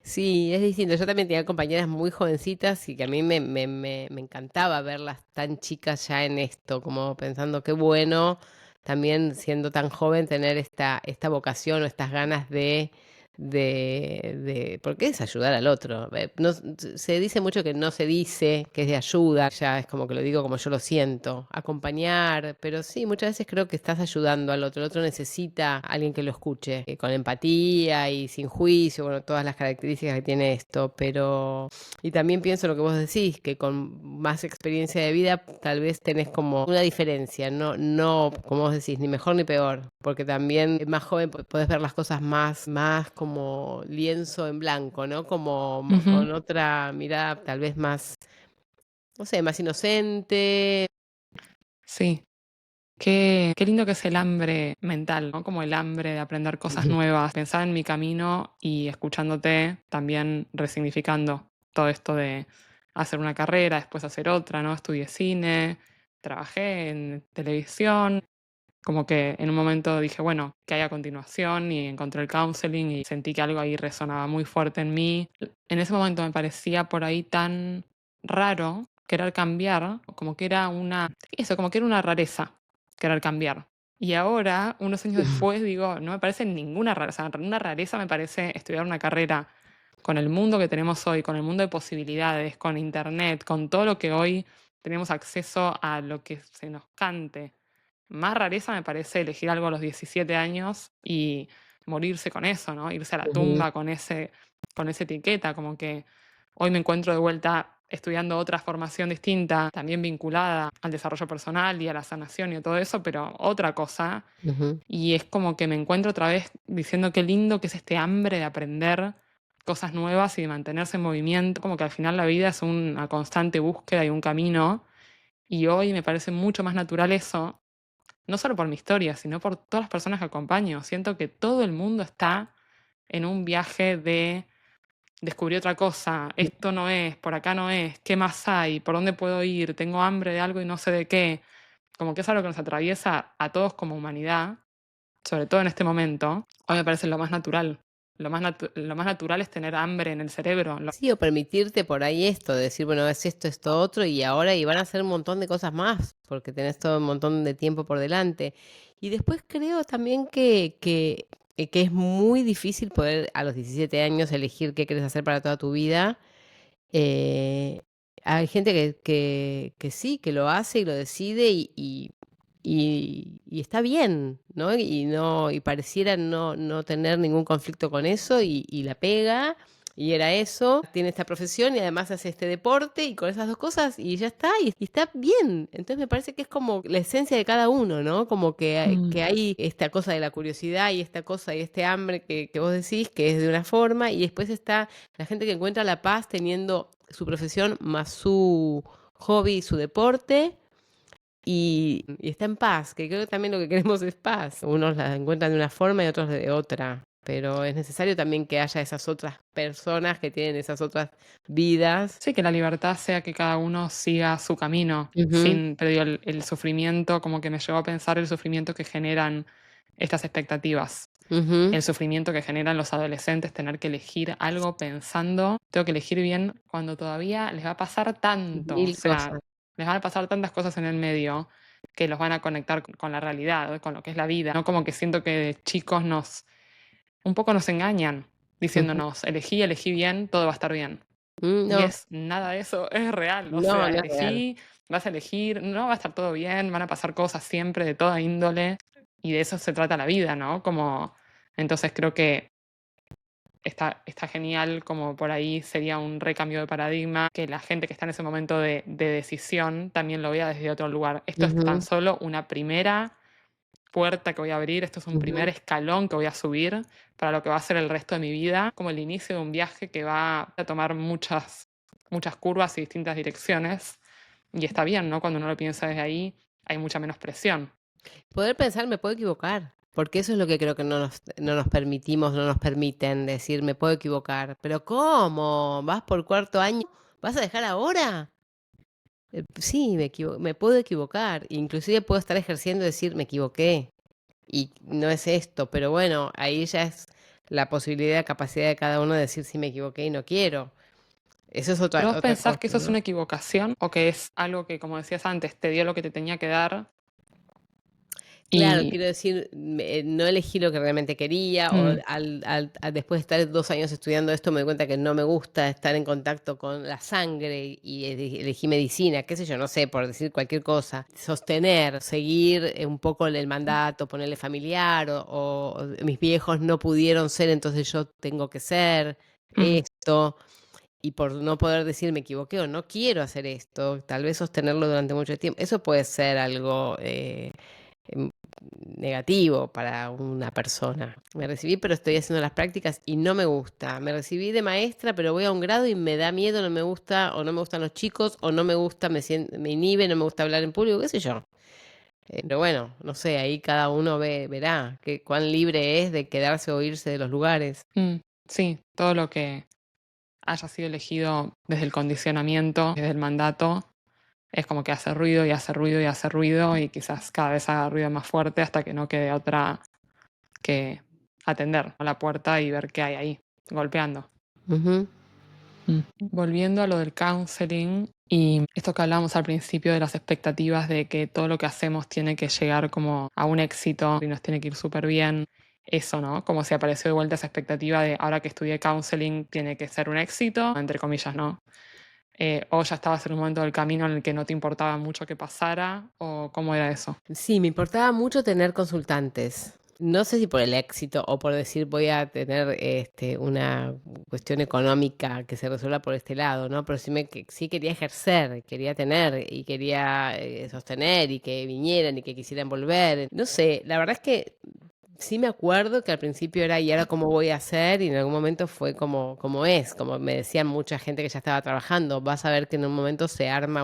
Sí, es distinto. Yo también tenía compañeras muy jovencitas y que a mí me encantaba verlas tan chicas ya en esto, como pensando qué bueno también siendo tan joven tener esta vocación o estas ganas porque es ayudar al otro. No, se dice mucho que no se dice que es de ayuda, ya es como que lo digo como yo lo siento, acompañar, pero sí, muchas veces creo que estás ayudando al otro. El otro necesita a alguien que lo escuche, con empatía y sin juicio, bueno, todas las características que tiene esto, pero... Y también pienso lo que vos decís, que con más experiencia de vida tal vez tenés como una diferencia, no, como vos decís, ni mejor ni peor, porque también más joven podés ver las cosas más como lienzo en blanco, ¿no? Como Ujú. con otra mirada tal vez más, no sé, más inocente. Sí, qué lindo que es el hambre mental, ¿no? Como el hambre de aprender cosas Ujú. nuevas. Pensaba en mi camino y escuchándote, también resignificando todo esto de hacer una carrera, después hacer otra, ¿no? Estudié cine, trabajé en televisión. Como que en un momento dije, bueno, ¿qué hay a continuación? Y encontré el counseling y sentí que algo ahí resonaba muy fuerte en mí. En ese momento me parecía por ahí tan raro querer cambiar, como que era como que era una rareza querer cambiar. Y ahora, unos años después, digo, no me parece ninguna rareza. Una rareza me parece estudiar una carrera con el mundo que tenemos hoy, con el mundo de posibilidades, con internet, con todo lo que hoy tenemos acceso a lo que se nos cante. Más rareza me parece elegir algo a los 17 años y morirse con eso, ¿no? Irse a la Ujú, tumba con esa etiqueta, como que hoy me encuentro de vuelta estudiando otra formación distinta, también vinculada al desarrollo personal y a la sanación y a todo eso, pero otra cosa. ujú. Y es como que me encuentro otra vez diciendo qué lindo que es este hambre de aprender cosas nuevas y de mantenerse en movimiento, como que al final la vida es una constante búsqueda y un camino. Y hoy me parece mucho más natural eso, no solo por mi historia, sino por todas las personas que acompaño. Siento que todo el mundo está en un viaje de descubrir otra cosa, esto no es, por acá no es, ¿qué más hay? ¿Por dónde puedo ir? Tengo hambre de algo y no sé de qué. Como que es algo que nos atraviesa a todos como humanidad, sobre todo en este momento. Hoy me parece lo más natural. Lo más natural es tener hambre en el cerebro. Sí, o permitirte por ahí esto, de decir, bueno, es esto otro, y van a hacer un montón de cosas más, porque tenés todo un montón de tiempo por delante. Y después creo también que es muy difícil poder a los 17 años elegir qué querés hacer para toda tu vida. Eh, Hay gente que sí, que lo hace y lo decide y está bien, ¿no? Y pareciera no tener ningún conflicto con eso y la pega. Y era eso, tiene esta profesión y además hace este deporte y con esas dos cosas y ya está, y está bien. Entonces me parece que es como la esencia de cada uno, ¿no? Como Mm. que hay esta cosa de la curiosidad y esta cosa y este hambre que vos decís que es de una forma y después está la gente que encuentra la paz teniendo su profesión más su hobby, su deporte y está en paz, que creo que también lo que queremos es paz. Unos la encuentran de una forma y otros de otra, pero es necesario también que haya esas otras personas que tienen esas otras vidas. Sí, que la libertad sea que cada uno siga su camino, Ujú, sin, pero digo, el sufrimiento, como que me llevó a pensar el sufrimiento que generan estas expectativas, ujú. el sufrimiento que generan los adolescentes, tener que elegir algo pensando, tengo que elegir bien cuando todavía les va a pasar tanto, o Mil sea, cosas. les van a pasar tantas cosas en el medio, que los van a conectar con la realidad, con lo que es la vida, ¿no? Como que siento que de chicos un poco nos engañan Ujú. diciéndonos, elegí bien, todo va a estar bien. Y No, es nada de eso, es real. O no, sea, no es real. vas a elegir, no va a estar todo bien, van a pasar cosas siempre de toda índole. Y de eso se trata la vida, ¿no? Como, entonces creo que está genial, como por ahí sería un recambio de paradigma, que la gente que está en ese momento de decisión también lo vea desde otro lugar. Esto es tan Ujú, solo una primera puerta que voy a abrir, esto es un ujú. primer escalón que voy a subir para lo que va a ser el resto de mi vida, como el inicio de un viaje que va a tomar muchas curvas y distintas direcciones. Y está bien, ¿no? Cuando uno lo piensa desde ahí, hay mucha menos presión. Poder pensar, me puedo equivocar, porque eso es lo que creo que no nos permitimos, no nos permiten decir, me puedo equivocar. Pero ¿cómo? ¿Vas por cuarto año? ¿Vas a dejar ahora? Sí, me puedo equivocar. Inclusive puedo estar ejerciendo y decir, me equivoqué. Y no es esto, pero bueno, ahí ya es la posibilidad, capacidad de cada uno de decir si me equivoqué y no quiero. Eso es ¿Pero vos otra pensás cosa, que eso es ¿no? una equivocación o que es algo que, como decías antes, te dio lo que te tenía que dar Claro, y... quiero decir, no elegí lo que realmente quería, o Mm, después de estar 2 años estudiando esto me di cuenta que no me gusta estar en contacto con la sangre y elegí medicina, qué sé yo, no sé, por decir cualquier cosa. Sostener, seguir un poco el mandato, ponerle familiar, o mis viejos no pudieron ser, entonces yo tengo que ser mm, esto. Y por no poder decir me equivoqué o no quiero hacer esto, tal vez sostenerlo durante mucho tiempo, eso puede ser algo em, negativo para una persona. Me recibí, pero estoy haciendo las prácticas y no me gusta. Me recibí de maestra, pero voy a un grado y me da miedo, no me gusta, o no me gustan los chicos, o no me gusta, me inhibe, no me gusta hablar en público, qué sé yo. Pero bueno, no sé, ahí cada uno verá que cuán libre es de quedarse o irse de los lugares. mm. Sí, todo lo que haya sido elegido desde el condicionamiento, desde el mandato, es como que hace ruido y hace ruido y hace ruido y quizás cada vez haga ruido más fuerte hasta que no quede otra que atender a la puerta y ver qué hay ahí, golpeando. Ujú, Volviendo a lo del counseling y esto que hablábamos al principio de las expectativas de que todo lo que hacemos tiene que llegar como a un éxito y nos tiene que ir súper bien. Eso, ¿no? Como si apareció de vuelta esa expectativa de ahora que estudié counseling tiene que ser un éxito, entre comillas, ¿no? O ya estabas en un momento del camino en el que no te importaba mucho que pasara, o cómo era eso. sí, me importaba mucho tener consultantes. No sé si por el éxito o por decir voy a tener una cuestión económica que se resuelva por este lado, ¿no? Pero sí quería ejercer, quería tener y quería sostener y que vinieran y que quisieran volver. No sé, la verdad es que sí me acuerdo que al principio era, ¿y ahora cómo voy a hacer? Y en algún momento fue como es, como me decían mucha gente que ya estaba trabajando, vas a ver que en un momento se arma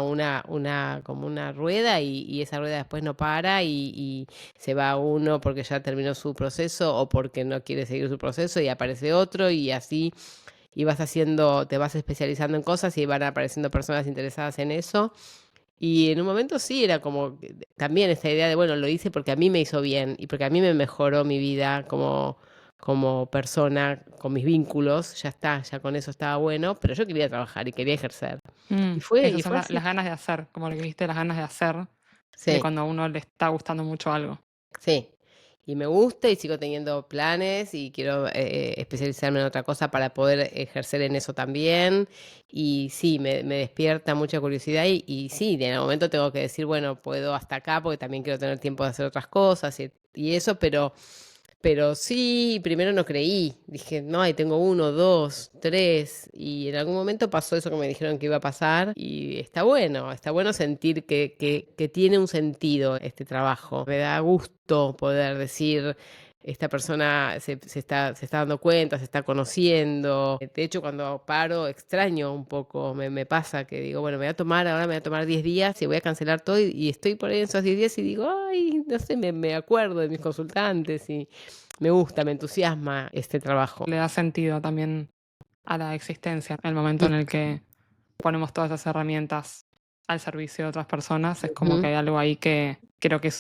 como una rueda y esa rueda después no para y se va uno porque ya terminó su proceso o porque no quiere seguir su proceso y aparece otro y así y te vas especializando en cosas y van apareciendo personas interesadas en eso y en un momento sí, era como también esta idea de, bueno, lo hice porque a mí me hizo bien y porque a mí me mejoró mi vida como persona, con mis vínculos, ya está, ya con eso estaba bueno, pero yo quería trabajar y quería ejercer. Y Esas son fue así. las ganas de hacer, como lo que viste, las ganas de hacer, de Sí, cuando a uno le está gustando mucho algo. sí. Y me gusta y sigo teniendo planes y quiero especializarme en otra cosa para poder ejercer en eso también. Y sí, me despierta mucha curiosidad y sí, en el momento tengo que decir, bueno, puedo hasta acá porque también quiero tener tiempo de hacer otras cosas y eso, pero sí, primero no creí. Dije, no, ahí tengo uno, dos, tres. Y en algún momento pasó eso que me dijeron que iba a pasar. Y está bueno sentir que tiene un sentido este trabajo. Me da gusto poder decir, esta persona se está dando cuenta, se está conociendo. De hecho, cuando paro, extraño un poco. Me pasa que digo, bueno, ahora me voy a tomar 10 días y voy a cancelar todo. Y estoy por ahí en esos 10 días y digo, ay, no sé, me acuerdo de mis consultantes y me gusta, me entusiasma este trabajo. Le da sentido también a la existencia. El momento en el que ponemos todas esas herramientas al servicio de otras personas, es como que Ujú. hay algo ahí que creo que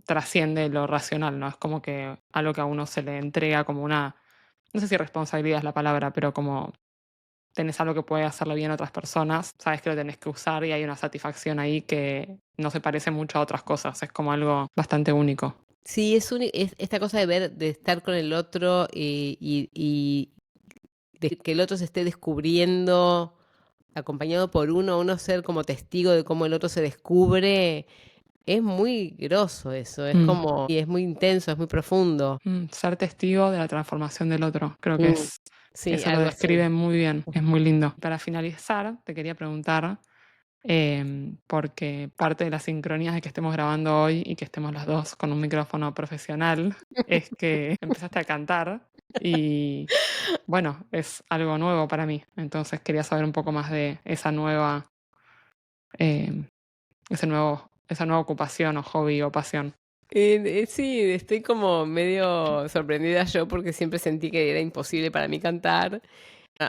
trasciende lo racional, ¿no? Es como que algo que a uno se le entrega como una, no sé si responsabilidad es la palabra, pero como tenés algo que puede hacerlo bien a otras personas, sabes que lo tenés que usar y hay una satisfacción ahí que no se parece mucho a otras cosas, es como algo bastante único. Sí, es esta cosa de ver, de estar con el otro y de que el otro se esté descubriendo, acompañado por uno ser como testigo de cómo el otro se descubre, es muy groso eso, es Mm. como, y es muy intenso, es muy profundo. Ser testigo de la transformación del otro, creo que Mm, sí, eso lo algo así. describe muy bien, es muy lindo. Para finalizar, te quería preguntar, porque parte de la sincronía de que estemos grabando hoy y que estemos los dos con un micrófono profesional, es que empezaste a cantar y bueno, es algo nuevo para mí. Entonces quería saber un poco más de esa nueva, em, esa nueva ocupación o hobby o pasión. Sí, estoy como medio sorprendida yo porque siempre sentí que era imposible para mí cantar.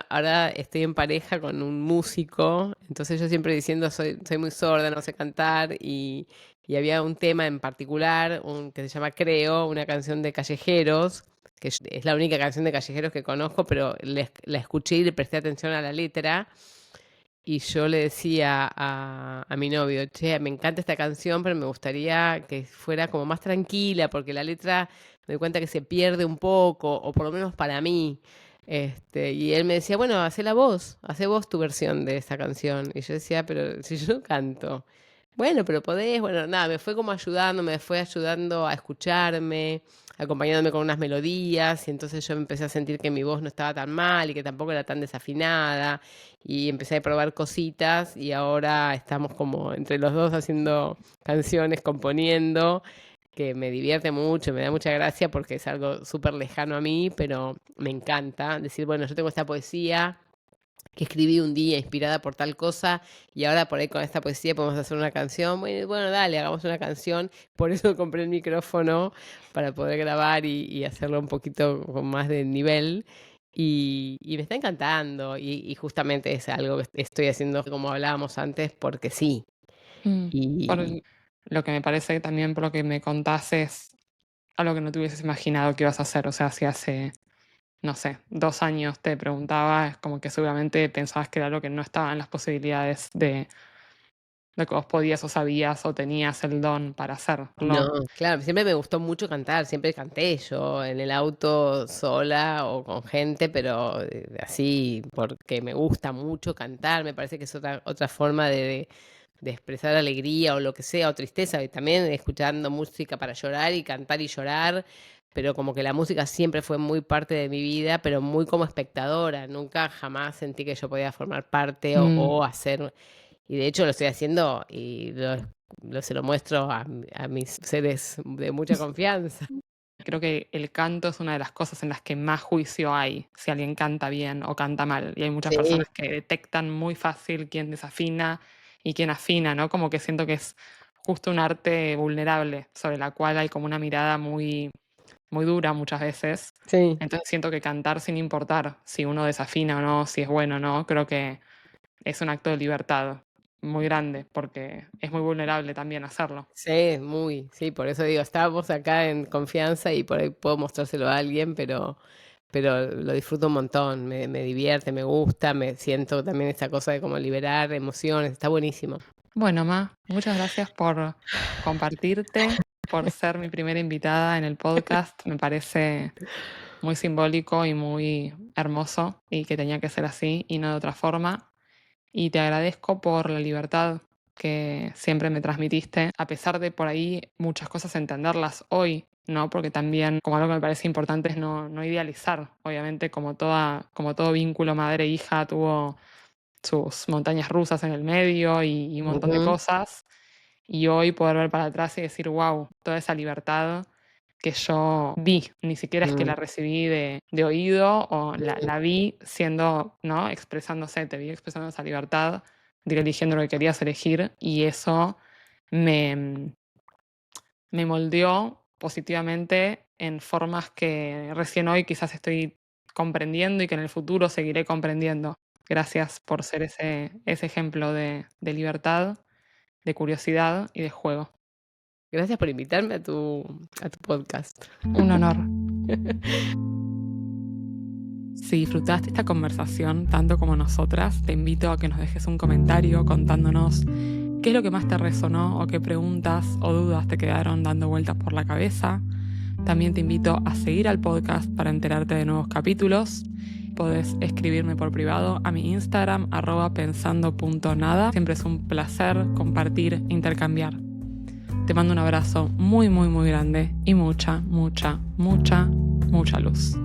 Ahora estoy en pareja con un músico, entonces yo siempre diciendo soy muy sorda, no sé cantar y había un tema en particular que se llama Creo, una canción de Callejeros, que es la única canción de Callejeros que conozco, pero la escuché y le presté atención a la letra y yo le decía a mi novio, che, me encanta esta canción, pero me gustaría que fuera como más tranquila, porque la letra me doy cuenta que se pierde un poco, o por lo menos para mí. Y él me decía, bueno, hace vos tu versión de esta canción. Y yo decía, pero si yo no canto. Bueno, pero podés, bueno, nada, me fue como ayudando, me fue ayudando a escucharme, acompañándome con unas melodías, y entonces yo empecé a sentir que mi voz no estaba tan mal y que tampoco era tan desafinada y empecé a probar cositas y ahora estamos como entre los dos haciendo canciones, componiendo, que me divierte mucho, me da mucha gracia porque es algo súper lejano a mí, pero me encanta decir, bueno, yo tengo esta poesía que escribí un día inspirada por tal cosa y ahora por ahí con esta poesía podemos hacer una canción. Bueno, dale, hagamos una canción. Por eso compré el micrófono para poder grabar y hacerlo un poquito con más de nivel. Y me está encantando y justamente es algo que estoy haciendo como hablábamos antes porque sí. Mm, por Y lo que me parece también por lo que me contás es algo que no te hubieses imaginado que ibas a hacer. O sea, si hace, no sé, 2 años te preguntaba, es como que seguramente pensabas que era algo que no estaba en las posibilidades de que vos podías o sabías o tenías el don para no, hacerlo. claro, siempre me gustó mucho cantar, siempre canté yo en el auto sola o con gente, pero así porque me gusta mucho cantar, me parece que es otra forma de expresar alegría o lo que sea, o tristeza, y también escuchando música para llorar y cantar y llorar, pero como que la música siempre fue muy parte de mi vida, pero muy como espectadora, nunca jamás sentí que yo podía formar parte Mm, o hacer, y de hecho lo estoy haciendo y se lo muestro a mis seres de mucha confianza. Creo que el canto es una de las cosas en las que más juicio hay, si alguien canta bien o canta mal. Y hay muchas Sí, personas que detectan muy fácil quién desafina y quién afina, ¿no? Como que siento que es justo un arte vulnerable sobre la cual hay como una mirada muy, muy dura muchas veces. sí. Entonces siento que cantar sin importar si uno desafina o no, si es bueno o no, creo que es un acto de libertad muy grande porque es muy vulnerable también hacerlo. Sí, muy, sí, por eso digo, estábamos acá en confianza y por ahí puedo mostrárselo a alguien, pero lo disfruto un montón, me divierte, me gusta, me siento también esta cosa de como liberar emociones, está buenísimo. Bueno, Ma, muchas gracias por compartirte, por ser mi primera invitada en el podcast. Me parece muy simbólico y muy hermoso y que tenía que ser así y no de otra forma. Y te agradezco por la libertad que siempre me transmitiste, a pesar de por ahí muchas cosas entenderlas hoy, ¿no? Porque también, como algo que me parece importante, es no idealizar. Obviamente, como todo vínculo madre-hija tuvo sus montañas rusas en el medio y un montón de Ujú, cosas. Y hoy poder ver para atrás y decir, wow, toda esa libertad que yo vi, ni siquiera es que mm, la recibí de oído o mm. la vi siendo, ¿no? Expresándose, te vi expresando esa libertad, de ir eligiendo lo que querías elegir y eso me, me moldeó positivamente en formas que recién hoy quizás estoy comprendiendo y que en el futuro seguiré comprendiendo. Gracias por ser ese ejemplo de libertad, de curiosidad y de juego. Gracias por invitarme a tu podcast. Un honor. Si disfrutaste esta conversación tanto como nosotras, te invito a que nos dejes un comentario contándonos qué es lo que más te resonó o qué preguntas o dudas te quedaron dando vueltas por la cabeza. También te invito a seguir al podcast para enterarte de nuevos capítulos. Podés escribirme por privado a mi Instagram, @pensando.nada. Siempre es un placer compartir, intercambiar. Te mando un abrazo muy, muy, muy grande y mucha, mucha, mucha, mucha luz.